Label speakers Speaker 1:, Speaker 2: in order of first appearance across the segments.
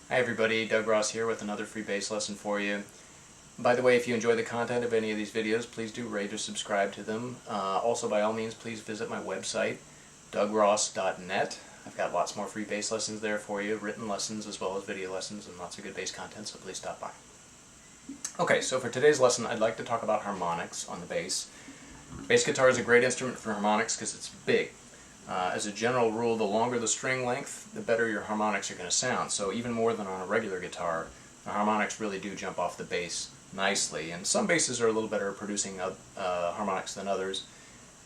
Speaker 1: Hi everybody, Doug Ross here with another free bass lesson for you. By the way, if you enjoy the content of any of these videos, please do rate or subscribe to them. Also, by all means, please visit my website, dougross.net. I've got lots more free bass lessons there for you, written lessons as well as video lessons, and lots of good bass content, so please stop by. Okay, so for today's lesson, I'd like to talk about harmonics on the bass. Bass guitar is a great instrument for harmonics because it's big. As a general rule, the longer the string length, the better your harmonics are going to sound. So even more than on a regular guitar, the harmonics really do jump off the bass nicely. And some basses are a little better at producing harmonics than others.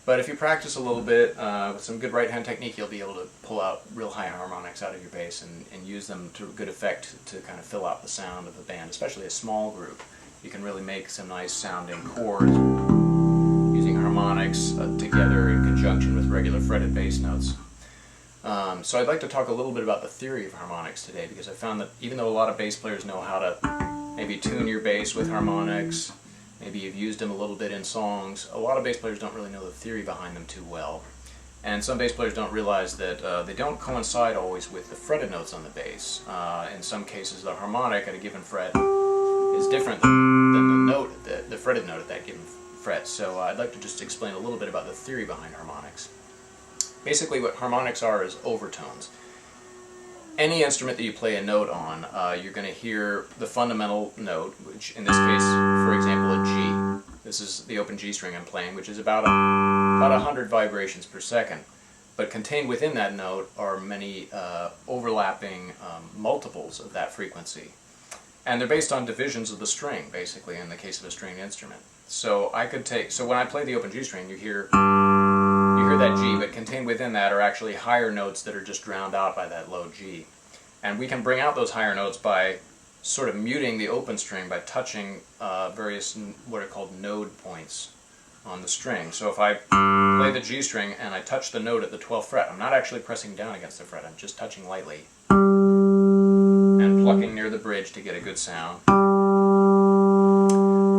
Speaker 1: But if you practice a little bit, with some good right-hand technique, you'll be able to pull out real high harmonics out of your bass and use them to good effect to kind of fill out the sound of the band, especially a small group. You can really make some nice sounding chords using harmonics together in conjunction with regular fretted bass notes. So I'd like to talk a little bit about the theory of harmonics today, because I found that even though a lot of bass players know how to maybe tune your bass with harmonics, maybe you've used them a little bit in songs, a lot of bass players don't really know the theory behind them too well. And some bass players don't realize that they don't coincide always with the fretted notes on the bass. In some cases, the harmonic at a given fret is different than the fretted note at that given fret. So I'd like to just explain a little bit about the theory behind harmonics. Basically, what harmonics are is overtones. Any instrument that you play a note on, you're going to hear the fundamental note, which in this case, for example, a G. This is the open G string I'm playing, which is about 100 vibrations per second. But contained within that note are many overlapping multiples of that frequency. And they're based on divisions of the string, basically, in the case of a stringed instrument. So when I play the open G string, you hear that G, but contained within that are actually higher notes that are just drowned out by that low G. And we can bring out those higher notes by sort of muting the open string by touching various what are called node points on the string. So if I play the G string and I touch the note at the 12th fret, I'm not actually pressing down against the fret, I'm just touching lightly and plucking near the bridge to get a good sound.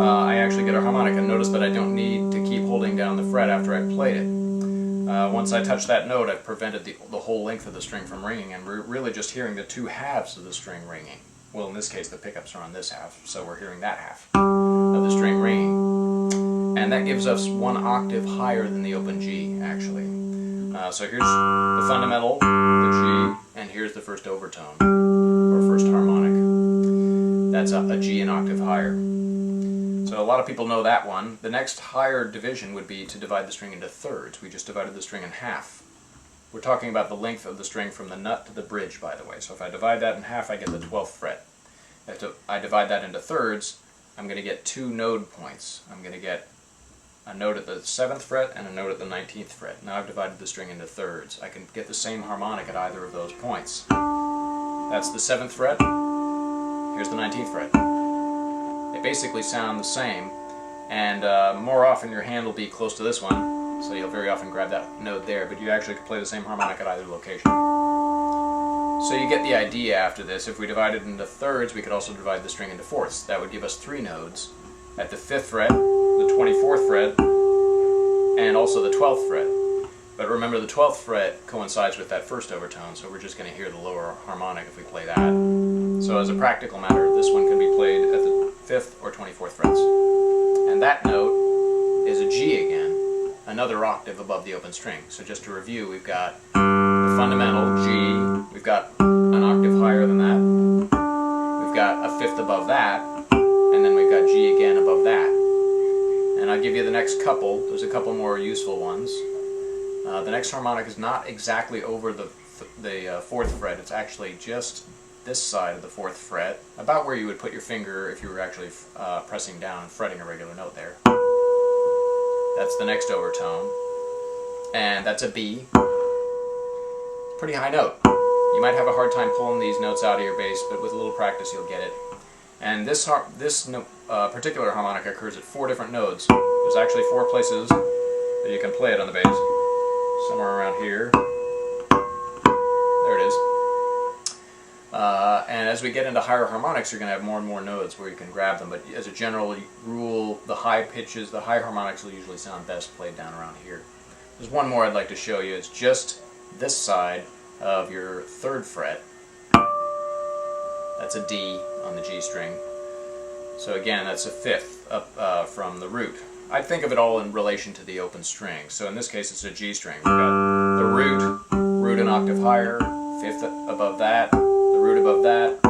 Speaker 1: I actually get a harmonic, and notice that I don't need to keep holding down the fret after I've played it. Once I touch that note, I've prevented the whole length of the string from ringing, and we're really just hearing the two halves of the string ringing. Well, in this case, the pickups are on this half, so we're hearing that half of the string ringing. And that gives us one octave higher than the open G, actually. So here's the fundamental, the G, and here's the first overtone, or first harmonic. That's a G an octave higher. So a lot of people know that one. The next higher division would be to divide the string into thirds. We just divided the string in half. We're talking about the length of the string from the nut to the bridge, by the way. So if I divide that in half, I get the 12th fret. If I divide that into thirds, I'm going to get two node points. I'm going to get a note at the 7th fret and a note at the 19th fret. Now I've divided the string into thirds. I can get the same harmonic at either of those points. That's the 7th fret. Here's the 19th fret. They basically sound the same, and more often your hand will be close to this one, so you'll very often grab that note there, but you actually could play the same harmonic at either location. So you get the idea after this. If we divide it into thirds, we could also divide the string into fourths. That would give us three nodes at the 5th fret, the 24th fret, and also the 12th fret. But remember, the 12th fret coincides with that first overtone, so we're just going to hear the lower harmonic if we play that. So as a practical matter, this one can be played at the 5th or 24th frets. And that note is a G again, another octave above the open string. So just to review, we've got the fundamental G, we've got an octave higher than that, we've got a 5th above that, and then we've got G again above that. And I'll give you the next couple. There's a couple more useful ones. The next harmonic is not exactly over the 4th fret, it's actually just this side of the 4th fret, about where you would put your finger if you were actually pressing down and fretting a regular note there. That's the next overtone, and that's a B. Pretty high note. You might have a hard time pulling these notes out of your bass, but with a little practice you'll get it. And this particular harmonic occurs at 4 different nodes. There's actually 4 places that you can play it on the bass. Somewhere around here. There it is. And as we get into higher harmonics, you're going to have more and more nodes where you can grab them. But as a general rule, the high pitches, the high harmonics will usually sound best played down around here. There's one more I'd like to show you. It's just this side of your 3rd fret. That's a D on the G string. So again, that's a fifth up from the root. I think of it all in relation to the open string. So in this case, it's a G string. We've got the root an octave higher, fifth above that, the root above that,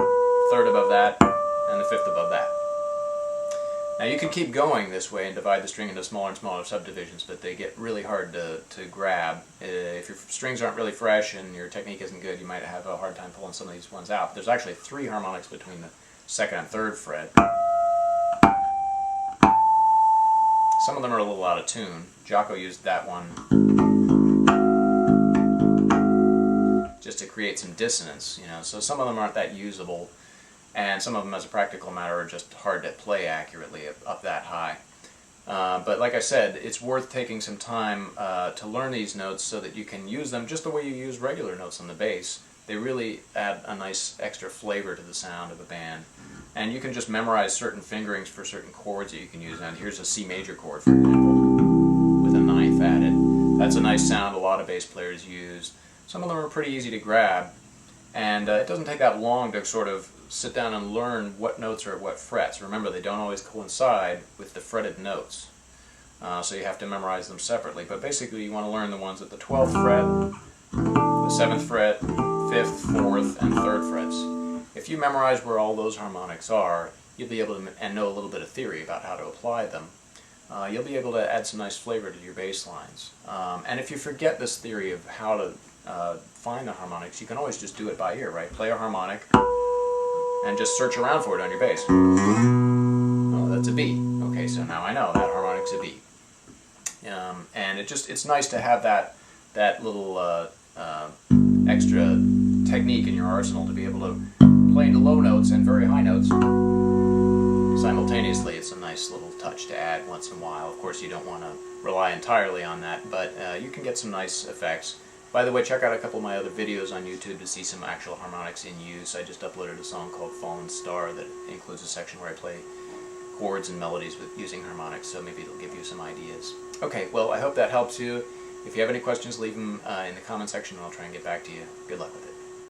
Speaker 1: third above that, and the fifth above that. Now you can keep going this way and divide the string into smaller and smaller subdivisions, but they get really hard to grab. If your strings aren't really fresh and your technique isn't good, you might have a hard time pulling some of these ones out. But there's actually 3 harmonics between the 2nd and 3rd fret. Some of them are a little out of tune. Jocko used that one just to create some dissonance, you know. So some of them aren't that usable, and some of them, as a practical matter, are just hard to play accurately up that high. But like I said, it's worth taking some time to learn these notes so that you can use them just the way you use regular notes on the bass. They really add a nice extra flavor to the sound of a band. And you can just memorize certain fingerings for certain chords that you can use. And here's a C major chord, for example, with a 9th added. That's a nice sound a lot of bass players use. Some of them are pretty easy to grab, and it doesn't take that long to sort of sit down and learn what notes are at what frets. Remember, they don't always coincide with the fretted notes, so you have to memorize them separately. But basically, you want to learn the ones at the 12th fret, the 7th fret, 5th, 4th, and 3rd frets. If you memorize where all those harmonics are, you'll be able to, and know a little bit of theory about how to apply them, you'll be able to add some nice flavor to your bass lines. And if you forget this theory of how to find the harmonics, you can always just do it by ear, right? Play a harmonic and just search around for it on your bass. Oh, that's a B. Okay, so now I know that harmonic's a B. And it's nice to have that little extra technique in your arsenal to be able to play the low notes and very high notes simultaneously. It's a nice little touch to add once in a while. Of course, you don't want to rely entirely on that, but you can get some nice effects. By the way, check out a couple of my other videos on YouTube to see some actual harmonics in use. I just uploaded a song called Fallen Star that includes a section where I play chords and melodies with using harmonics, so maybe it'll give you some ideas. Okay, well, I hope that helps you. If you have any questions, leave them in the comment section and I'll try and get back to you. Good luck with it.